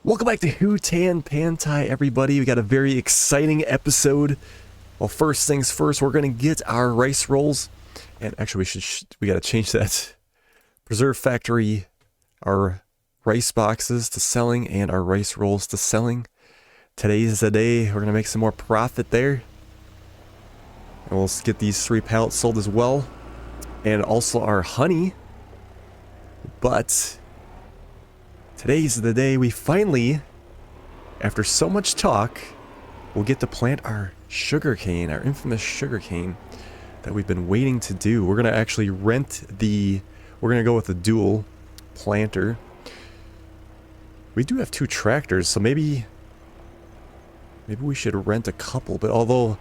Welcome back to Hutan Pantai, everybody. We got a very exciting episode. Well, first things first, we're going to get our rice rolls. And actually, we got to change that. Preserve factory, our rice boxes to selling and our rice rolls to selling. Today's the day. We're going to make some more profit there. And we'll get these 3 pallets sold as well. And also our honey. But today's the day we finally, after so much talk, we'll get to plant our sugarcane, our infamous sugarcane that we've been waiting to do. We're going to actually we're going to go with a dual planter. We do have 2 tractors, so maybe we should rent a couple. But although,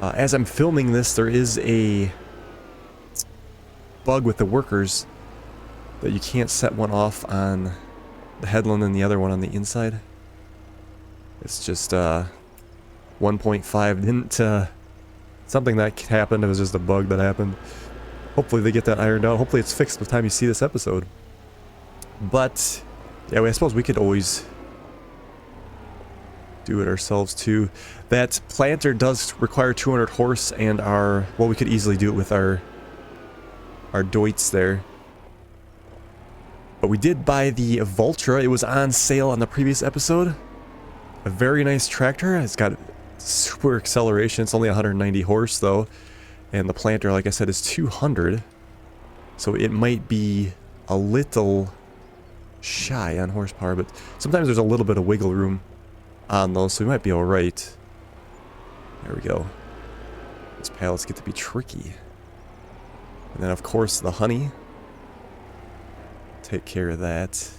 as I'm filming this, there is a bug with the workers that you can't set one off on the headland and the other one on the inside. It's just 1.5 didn't something that happened. It was just a bug that happened. Hopefully they get that ironed out. Hopefully it's fixed by the time you see this episode. But yeah, I suppose we could always do it ourselves too. That planter does require 200 horse, and we could easily do it with our Deutz there. But we did buy the Vultra. It was on sale on the previous episode. A very nice tractor. It's got super acceleration. It's only 190 horse though. And the planter, like I said, is 200. So it might be a little shy on horsepower, but sometimes there's a little bit of wiggle room on those, so we might be alright. There we go. These pallets get to be tricky. And then of course the honey. Take care of that.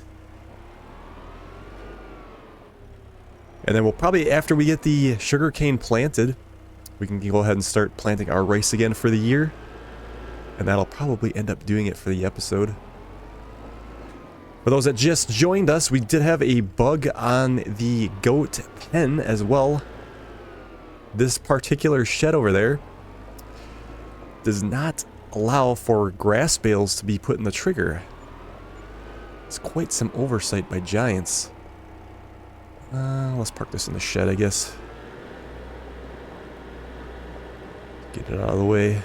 And then we'll probably, after we get the sugarcane planted, we can go ahead and start planting our rice again for the year. And that'll probably end up doing it for the episode. For those that just joined us, we did have a bug on the goat pen as well. This particular shed over there does not allow for grass bales to be put in the trigger. It's quite some oversight by giants. Let's park this in the shed, I guess. Get it out of the way.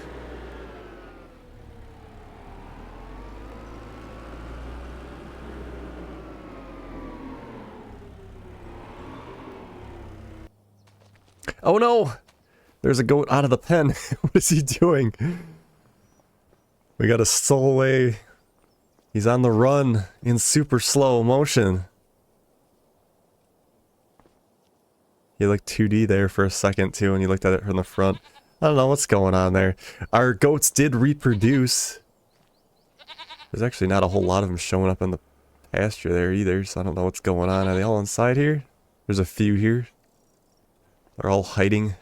Oh no! There's a goat out of the pen. What is he doing? We got a stowaway. He's on the run in super slow motion. He looked 2D there for a second too, and you looked at it from the front. I don't know what's going on there. Our goats did reproduce. There's actually not a whole lot of them showing up in the pasture there either, so I don't know what's going on. Are they all inside here? There's a few here. They're all hiding.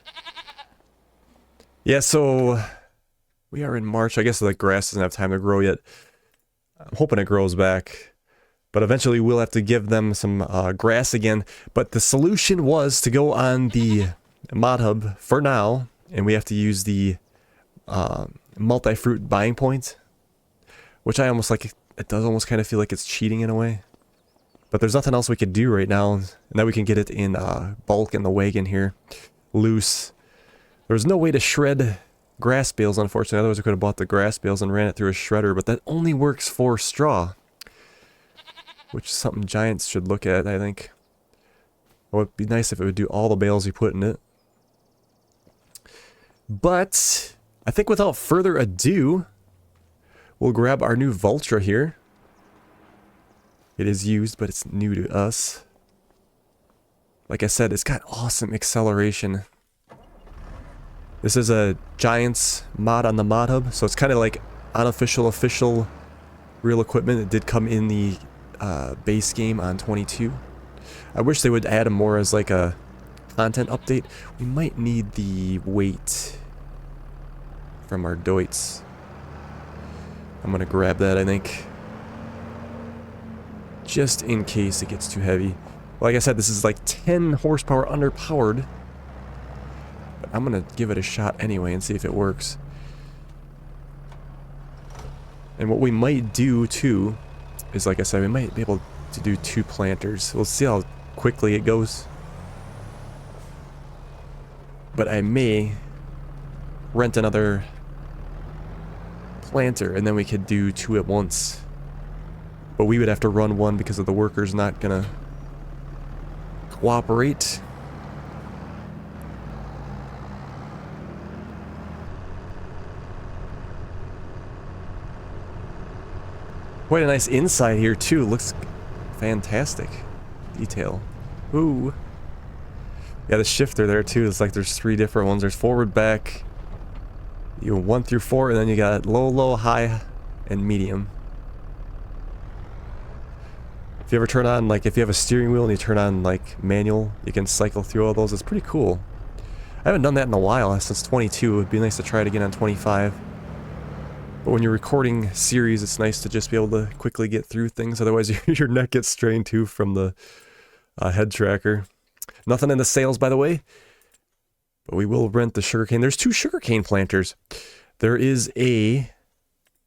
Yeah, so we are in March. I guess the grass doesn't have time to grow yet. I'm hoping it grows back. But eventually we'll have to give them some grass again. But the solution was to go on the mod hub for now. And we have to use the multi-fruit buying point. Which I almost like. It does almost kind of feel like it's cheating in a way. But there's nothing else we could do right now. And now we can get it in bulk in the wagon here. Loose. There's no way to shred grass bales, unfortunately. Otherwise we could have bought the grass bales and ran it through a shredder. But that only works for straw. Which is something giants should look at, I think. It would be nice if it would do all the bales you put in it. But I think without further ado, we'll grab our new Vultra here. It is used, but it's new to us. Like I said, it's got awesome acceleration. This is a Giants mod on the mod hub, so it's kind of like unofficial, official, real equipment. It did come in the base game on 22. I wish they would add them more as like a content update. We might need the weight from our Deutz. I'm gonna grab that, I think, just in case it gets too heavy. Like I said, this is like 10 horsepower underpowered, but I'm gonna give it a shot anyway and see if it works. And what we might do too is, like I said, we might be able to do 2 planters. We'll see how quickly it goes. But I may rent another planter and then we could do 2 at once. But we would have to run one because of the workers not gonna cooperate. Quite a nice inside here too. Looks fantastic. Detail. Ooh. Yeah, the shifter there too. It's like there's 3 different ones. There's forward, back. You 1 through 4, and then you got low, low, high, and medium. If you ever turn on, like, if you have a steering wheel and you turn on, like, manual, you can cycle through all those. It's pretty cool. I haven't done that in a while, since 22. It would be nice to try it again on 25. But when you're recording series, it's nice to just be able to quickly get through things. Otherwise, your neck gets strained too from the head tracker. Nothing in the sales, by the way. But we will rent the sugarcane. There's 2 sugarcane planters. There is a...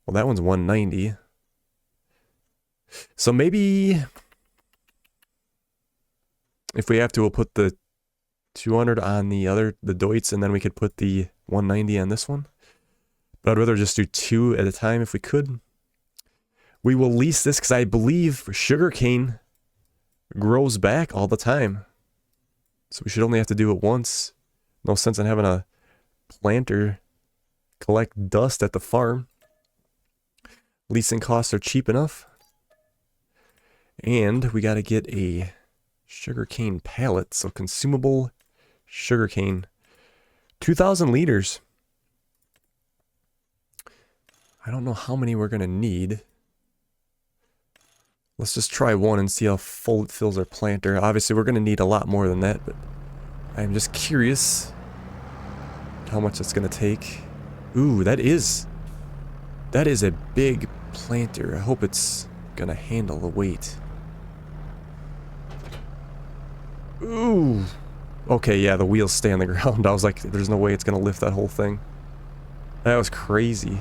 Well, that one's 190. So maybe... If we have to, we'll put the 200 on the Deutz, and then we could put the 190 on this one. But I'd rather just do 2 at a time if we could. We will lease this because I believe sugarcane grows back all the time. So we should only have to do it once. No sense in having a planter collect dust at the farm. Leasing costs are cheap enough. And we got to get a sugarcane pallet. So consumable sugarcane. 2,000 liters. I don't know how many we're going to need. Let's just try one and see how full it fills our planter. Obviously, we're going to need a lot more than that, but I'm just curious how much it's going to take. Ooh, that is a big planter. I hope it's going to handle the weight. Ooh. Okay, yeah, the wheels stay on the ground. I was like, there's no way it's going to lift that whole thing. That was crazy.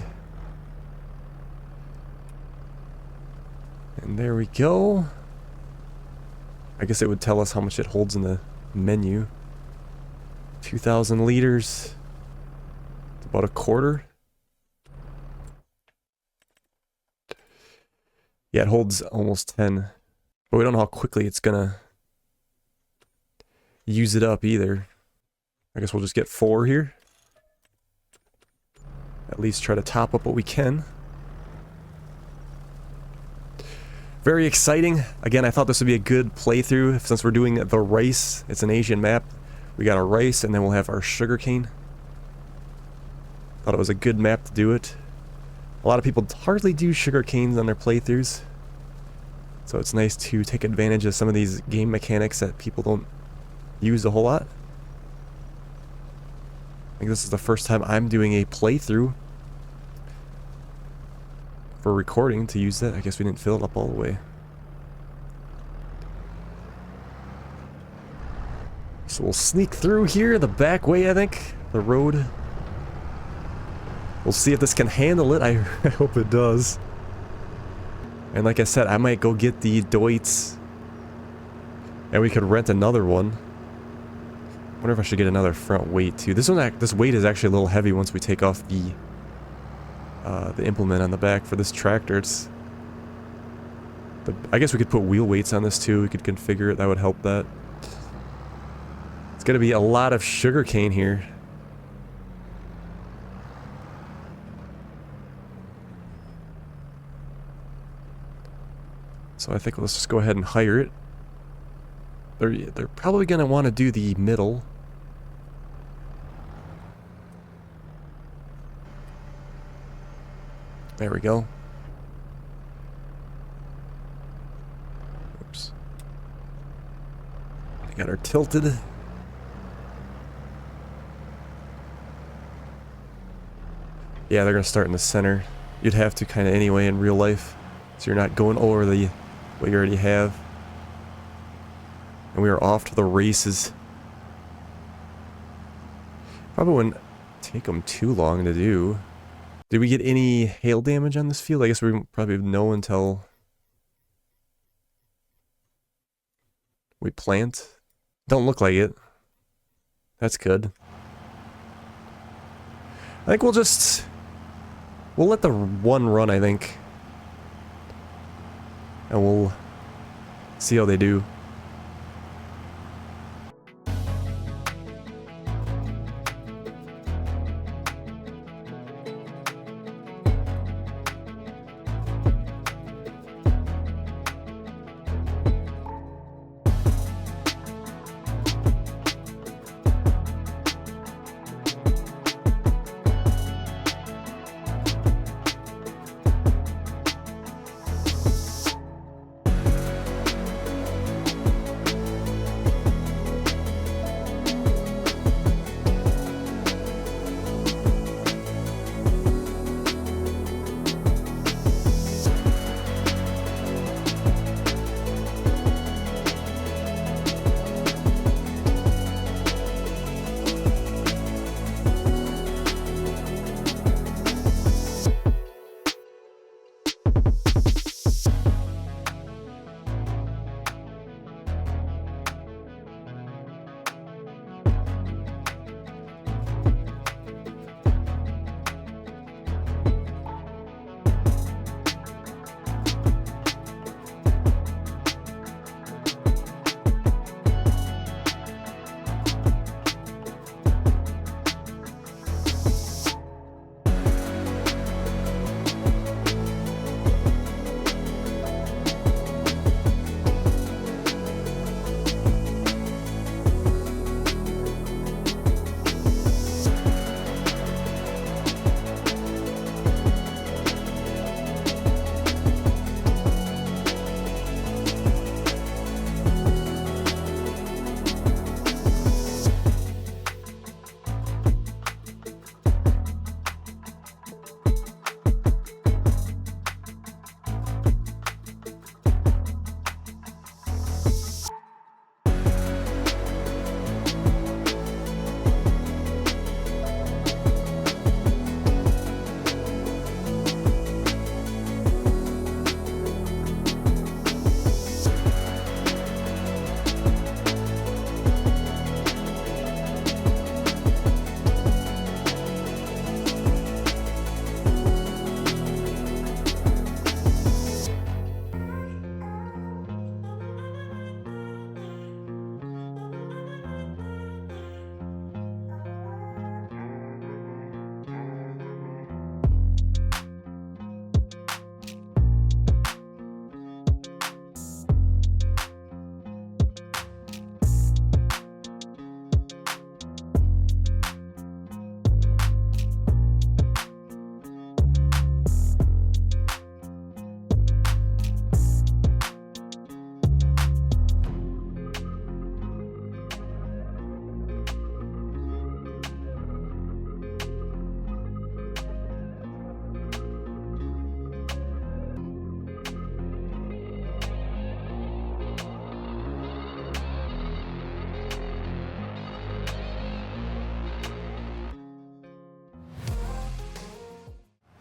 And there we go. I guess it would tell us how much it holds in the menu. 2,000 liters. It's about a quarter. Yeah, it holds almost 10. But we don't know how quickly it's gonna use it up either. I guess we'll just get 4 here. At least try to top up what we can. Very exciting. Again, I thought this would be a good playthrough since we're doing the rice. It's an Asian map. We got our rice and then we'll have our sugarcane. Thought it was a good map to do it. A lot of people hardly do sugarcanes on their playthroughs. So it's nice to take advantage of some of these game mechanics that people don't use a whole lot. I think this is the first time I'm doing a playthrough for recording to use that. I guess we didn't fill it up all the way. So we'll sneak through here the back way, I think. The road. We'll see if this can handle it. I hope it does. And like I said, I might go get the Deutz. And we could rent another one. I wonder if I should get another front weight too. This weight is actually a little heavy once we take off the implement on the back for this tractor. But I guess we could put wheel weights on this too. We could configure it. That would help that. It's going to be a lot of sugarcane here. So I think let's just go ahead and hire it. They're probably going to want to do the middle. There we go. Oops. We got her tilted. Yeah, they're going to start in the center. You'd have to kind of anyway in real life. So you're not going over what you already have. And we are off to the races. Probably wouldn't take them too long to do. Did we get any hail damage on this field? I guess we probably know until we plant. Don't look like it. That's good. I think we'll let the one run, I think. And we'll see how they do.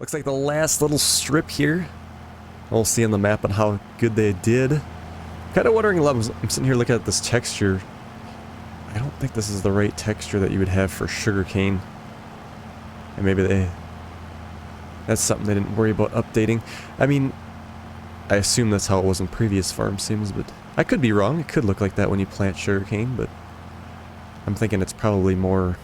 Looks like the last little strip here. We'll see on the map on how good they did. Kind of wondering, I'm sitting here looking at this texture. I don't think this is the right texture that you would have for sugarcane. And maybe that's something they didn't worry about updating. I mean, I assume that's how it was in previous farm sims, but I could be wrong. It could look like that when you plant sugarcane, but I'm thinking it's probably more,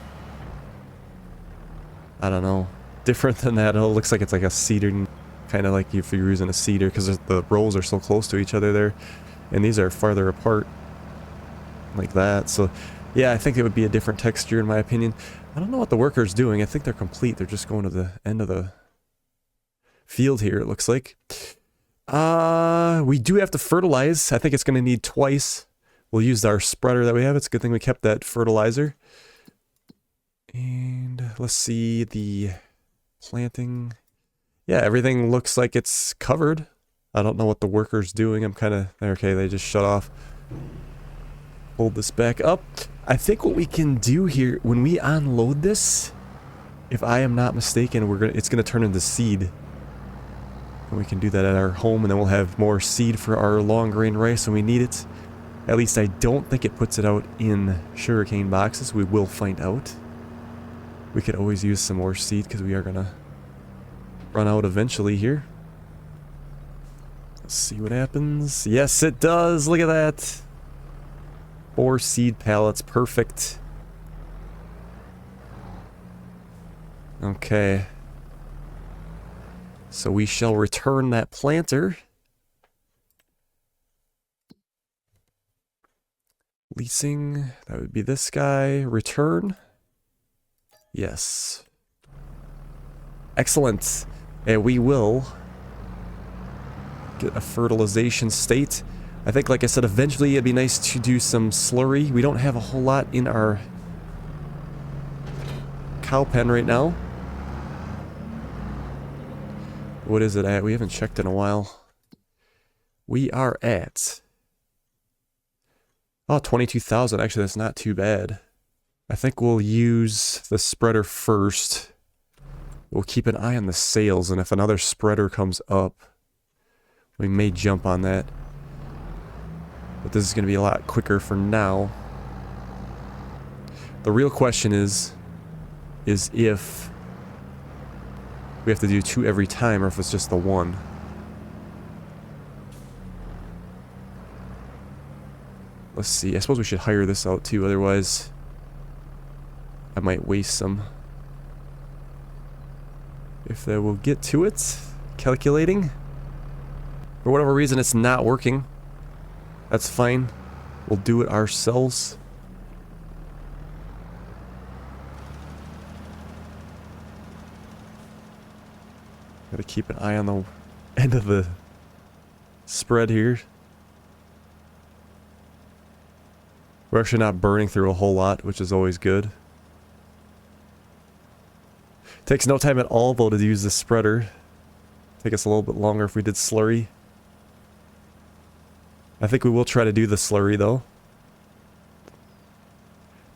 I don't know, different than that. It looks like it's like a cedar, kind of like if you're using a cedar, because the rows are so close to each other there, and these are farther apart like that. So yeah, I think it would be a different texture in my opinion. I don't know what the worker's doing. I think they're complete. They're just going to the end of the field here, it looks like. We do have to fertilize. I think it's going to need twice. We'll use our spreader that we have. It's a good thing we kept that fertilizer. And let's see the planting. Yeah, everything looks like it's covered. I don't know what the worker's doing. I'm kind of... Okay, they just shut off. Hold this back up. I think what we can do here, when we unload this, if I am not mistaken, it's gonna turn into seed. And we can do that at our home, and then we'll have more seed for our long grain rice when we need it. At least I don't think it puts it out in sugarcane boxes. We will find out. We could always use some more seed because we are going to run out eventually here. Let's see what happens. Yes, it does. Look at that. 4 seed pallets. Perfect. Okay. So we shall return that planter. Leasing. That would be this guy. Return. Yes. Excellent. And we will get a fertilization state. I think, like I said, eventually it'd be nice to do some slurry. We don't have a whole lot in our cow pen right now. What is it at? We haven't checked in a while. We are at... oh, 22,000. Actually, that's not too bad. I think we'll use the spreader first. We'll keep an eye on the sales, and if another spreader comes up, we may jump on that. But this is going to be a lot quicker for now. The real question is if we have to do 2 every time, or if it's just the 1. Let's see. I suppose we should hire this out too, otherwise I might waste some. If they will get to it. Calculating. For whatever reason it's not working. That's fine. We'll do it ourselves. Gotta keep an eye on the end of the spread here. We're actually not burning through a whole lot, which is always good. Takes no time at all, though, to use the spreader. Take us a little bit longer if we did slurry. I think we will try to do the slurry, though.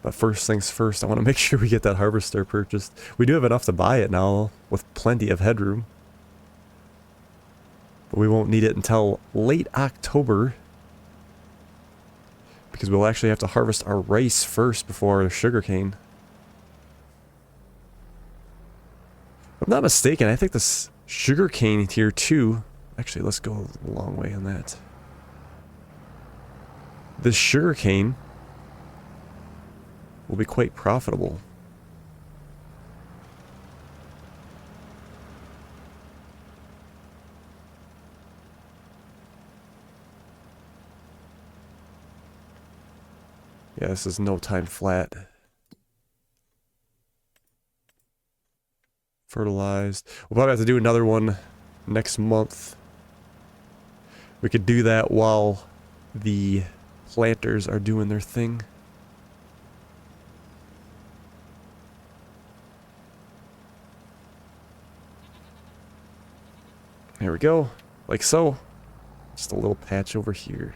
But first things first, I want to make sure we get that harvester purchased. We do have enough to buy it now, with plenty of headroom. But we won't need it until late October. Because we'll actually have to harvest our rice first before our sugarcane. If I'm not mistaken, I think this sugarcane here too... Actually, let's go a long way on that. This sugarcane will be quite profitable. Yeah, this is no time flat. Fertilized. We'll probably have to do another one next month. We could do that while the planters are doing their thing. There we go. Like so. Just a little patch over here.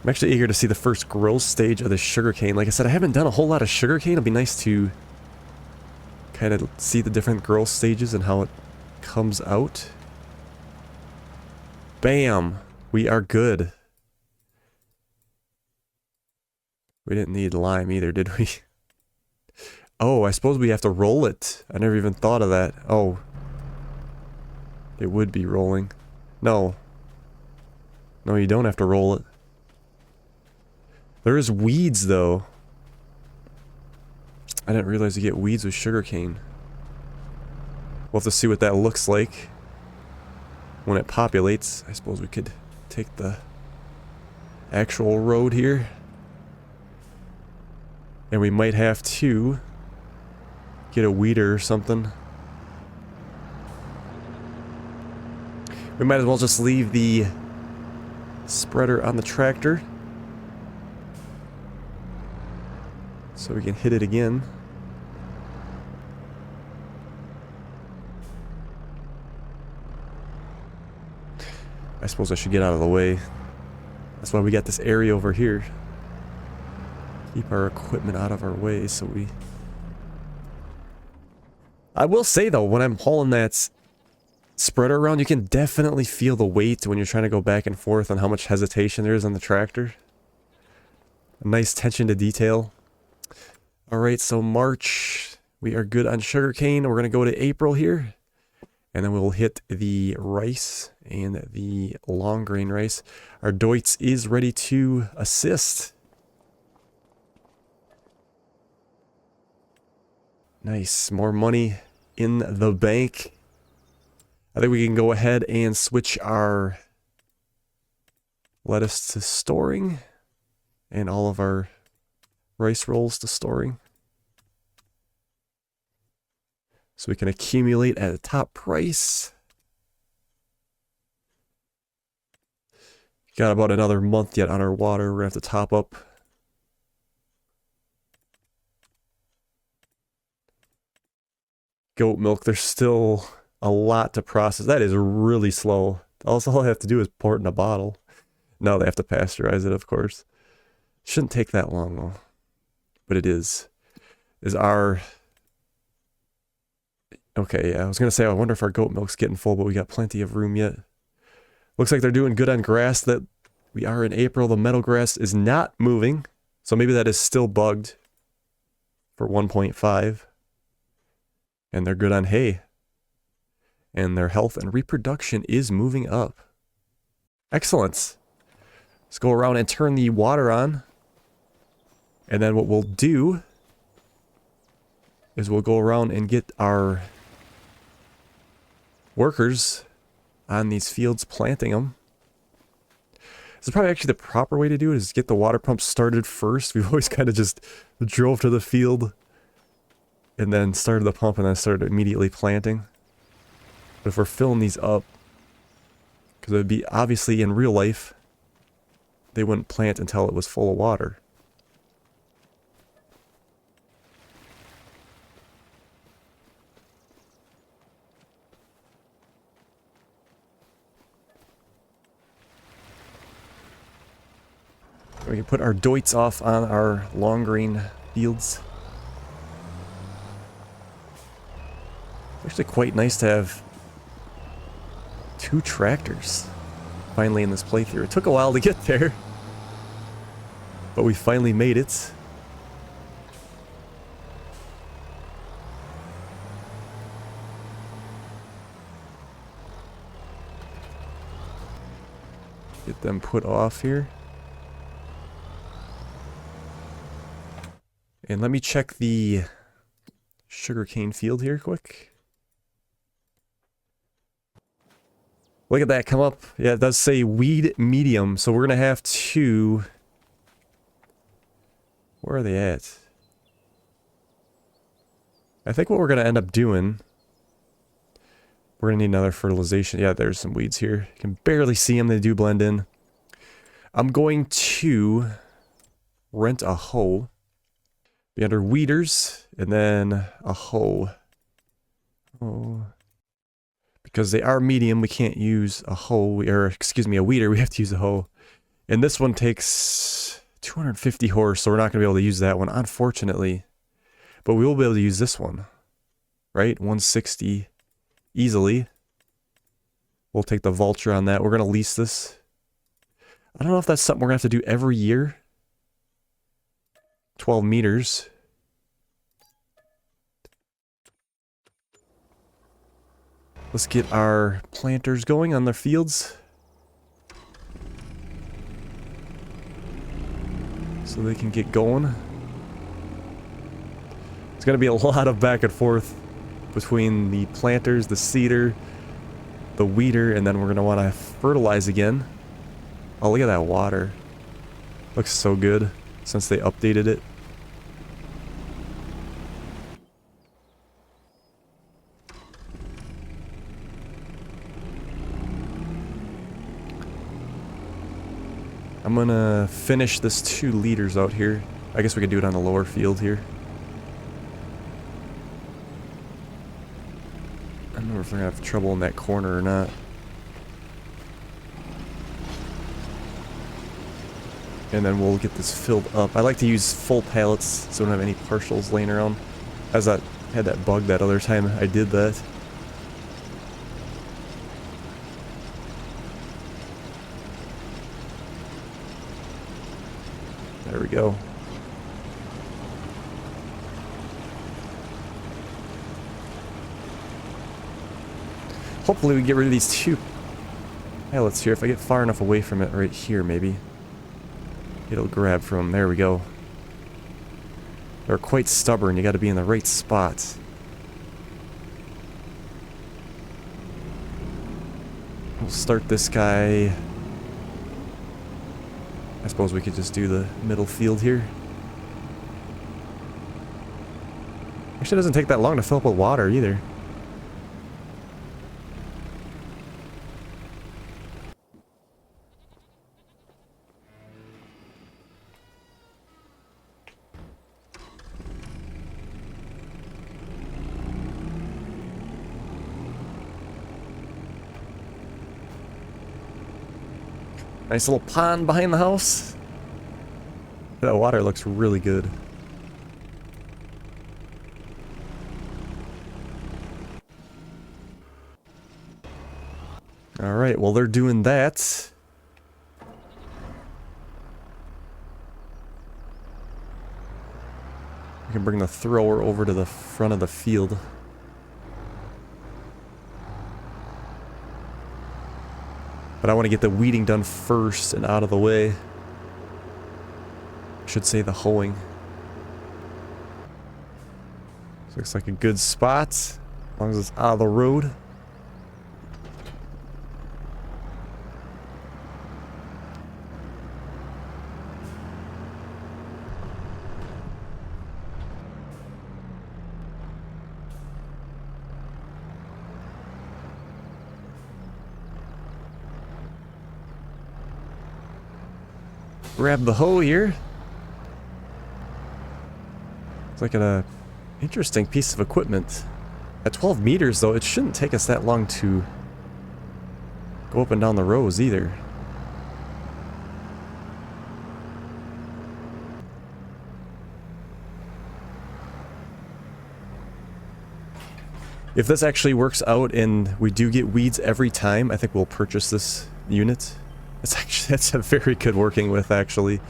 I'm actually eager to see the first growth stage of the sugarcane. Like I said, I haven't done a whole lot of sugarcane. It'll be nice to kind of see the different growth stages and how it comes out. Bam! We are good. We didn't need lime either, did we? Oh, I suppose we have to roll it. I never even thought of that. Oh. It would be rolling. No. No, you don't have to roll it. There is weeds, though. I didn't realize you get weeds with sugarcane. We'll have to see what that looks like when it populates. I suppose we could take the actual road here. And we might have to get a weeder or something. We might as well just leave the spreader on the tractor, so we can hit it again. I suppose I should get out of the way. That's why we got this area over here. Keep our equipment out of our way so we... I will say though, when I'm hauling that spreader around, you can definitely feel the weight when you're trying to go back and forth and how much hesitation there is on the tractor. A nice attention to detail. Alright, so March, we are good on sugarcane. We're going to go to April here. And then we'll hit the rice and the long grain rice. Our Deutz is ready to assist. Nice, more money in the bank. I think we can go ahead and switch our lettuce to storing and all of our rice rolls to storing. So we can accumulate at a top price. Got about another month yet on our water. We're going to have to top up. Goat milk, there's still a lot to process. That is really slow. All I have to do is pour it in a bottle. No, they have to pasteurize it, of course. Shouldn't take that long, though. But it is. Is our... Okay, yeah, I was going to say, I wonder if our goat milk's getting full, but we got plenty of room yet. Looks like they're doing good on grass. That we are in April. The meadow grass is not moving. So maybe that is still bugged for 1.5. And they're good on hay. And their health and reproduction is moving up. Excellent. Let's go around and turn the water on. And then what we'll do is we'll go around and get our workers on these fields planting them. This is probably actually the proper way to do it, is get the water pump started first. We've always kind of just drove to the field and then started the pump and then started immediately planting. But if we're filling these up, because it would be obviously in real life, they wouldn't plant until it was full of water. We can put our Deutz off on our long grain fields. It's actually quite nice to have 2 tractors finally in this playthrough. It took a while to get there, but we finally made it. Get them put off here. And let me check the sugarcane field here quick. Look at that come up. Yeah, it does say weed medium. So we're going to have to... Where are they at? I think what we're going to end up doing... We're going to need another fertilization. Yeah, there's some weeds here. You can barely see them. They do blend in. I'm going to rent a hoe. Be under weeders, and then a hoe. Oh. Because they are medium, we can't use a hoe, or excuse me, a weeder, we have to use a hoe. And this one takes 250 horse, so we're not going to be able to use that one, unfortunately. But we will be able to use this one. Right? 160 easily. We'll take the vulture on that. We're going to lease this. I don't know if that's something we're going to have to do every year. 12 meters. Let's get our planters going on their fields. So they can get going. It's going to be a lot of back and forth between the planters, the seeder, the weeder, and then we're going to want to fertilize again. Oh, look at that water. Looks so good since they updated it. I'm gonna finish this 2 liters out here. I guess we could do it on the lower field here. I don't know if they're gonna have trouble in that corner or not. And then we'll get this filled up. I like to use full pallets so I don't have any partials laying around. As I had that bug that other time I did that. There we go. Hopefully we get rid of these 2 pallets here. If I get far enough away from it right here, maybe it'll grab from. There we go. They're quite stubborn. You got to be in the right spot. We'll start this guy. I suppose we could just do the middle field here. Actually, it doesn't take that long to fill up with water either. Nice little pond behind the house. That water looks really good. Alright, well they're doing that. We can bring the thrower over to the front of the field. But I want to get the weeding done first and out of the way. I should say the hoeing. This looks like a good spot, as long as it's out of the road. Grab the hoe here. It's like an interesting piece of equipment. At 12 meters though, it shouldn't take us that long to go up and down the rows either. If this actually works out and we do get weeds every time, I think we'll purchase this unit. That's a very good working with, actually.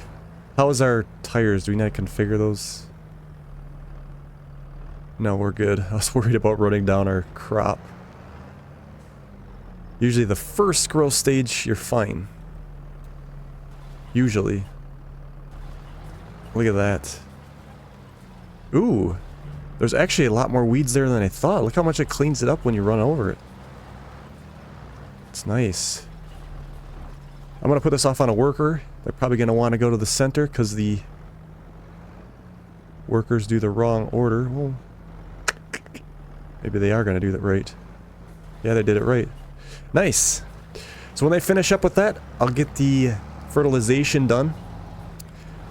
How is our tires? Do we need to configure those? No, we're good. I was worried about running down our crop. Usually the first growth stage, you're fine. Usually. Look at that. Ooh. There's actually a lot more weeds there than I thought. Look how much it cleans it up when you run over it. It's nice. I'm going to put this off on a worker. They're probably going to want to go to the center because the workers do the wrong order. Well, maybe they are going to do that right. Yeah, they did it right. Nice. So when they finish up with that, I'll get the fertilization done.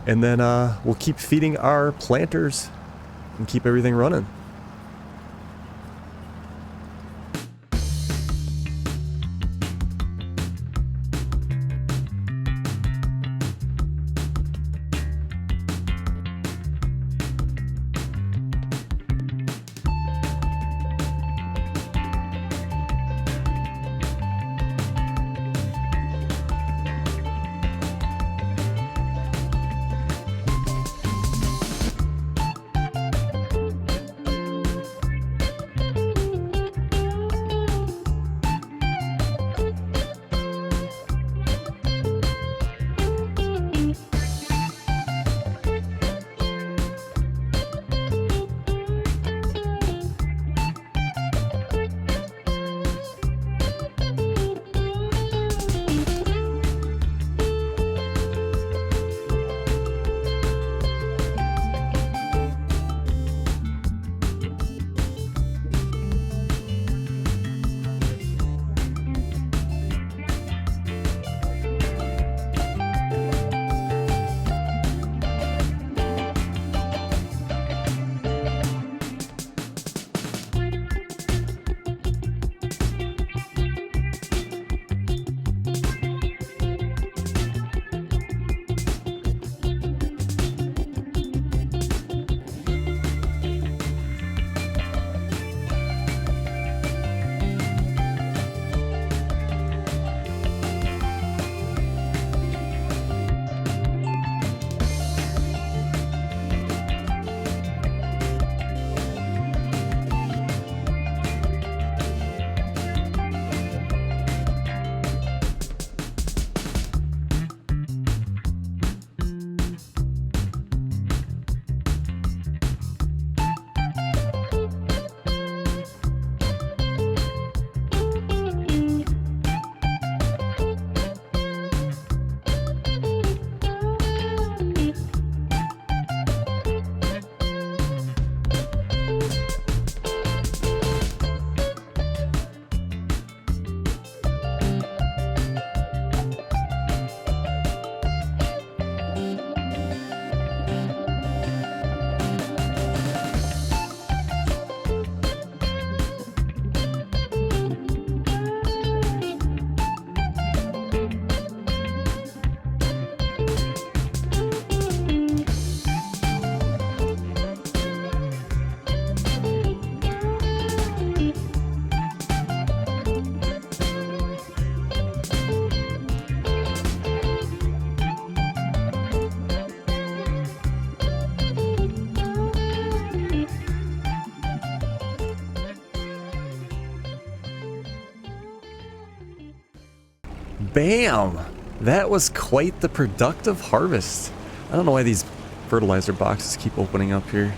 And then we'll keep feeding our planters and keep everything running. Bam! That was quite the productive harvest. I don't know why these fertilizer boxes keep opening up here.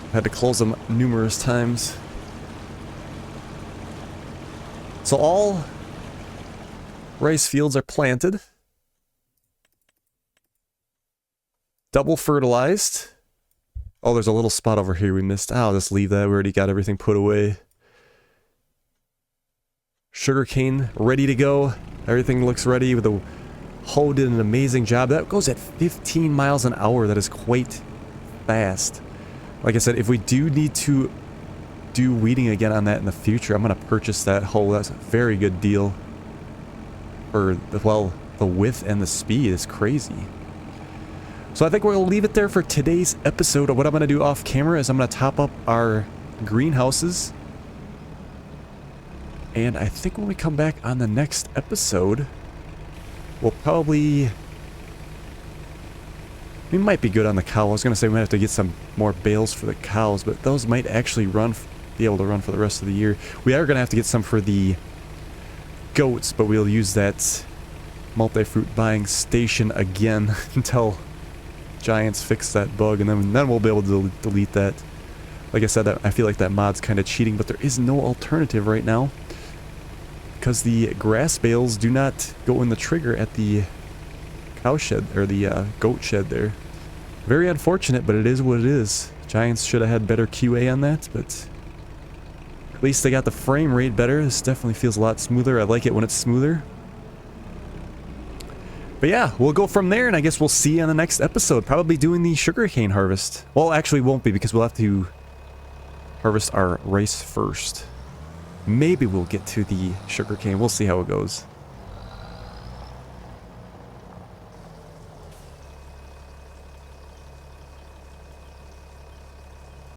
I've had to close them numerous times. So all rice fields are planted. Double fertilized. Oh, there's a little spot over here we missed. I'll just leave that. We already got everything put away. Sugarcane ready to go. Everything looks ready. The hoe did an amazing job. That goes at 15 miles an hour. That is quite fast. Like I said, if we do need to do weeding again on that in the future, I'm going to purchase that hoe. That's a very good deal. For the, well, the width and the speed is crazy. So I think we're going to leave it there for today's episode. What I'm going to do off camera is I'm going to top up our greenhouses. And I think when we come back on the next episode, we'll probably... We might be good on the cow. I was going to say we might have to get some more bales for the cows, but those might actually be able to run for the rest of the year. We are going to have to get some for the goats, but we'll use that multi-fruit buying station again until Giants fix that bug, and then we'll be able to delete that. Like I said, I feel like that mod's kind of cheating, but there is no alternative right now. Because the grass bales do not go in the trigger at the cow shed, or the goat shed there. Very unfortunate, but it is what it is. Giants should have had better QA on that, but at least they got the frame rate better. This definitely feels a lot smoother. I like it when it's smoother. But yeah, we'll go from there, and I guess we'll see you on the next episode. Probably doing the sugarcane harvest. Well, actually won't be, because we'll have to harvest our rice first. Maybe we'll get to the sugarcane. We'll see how it goes.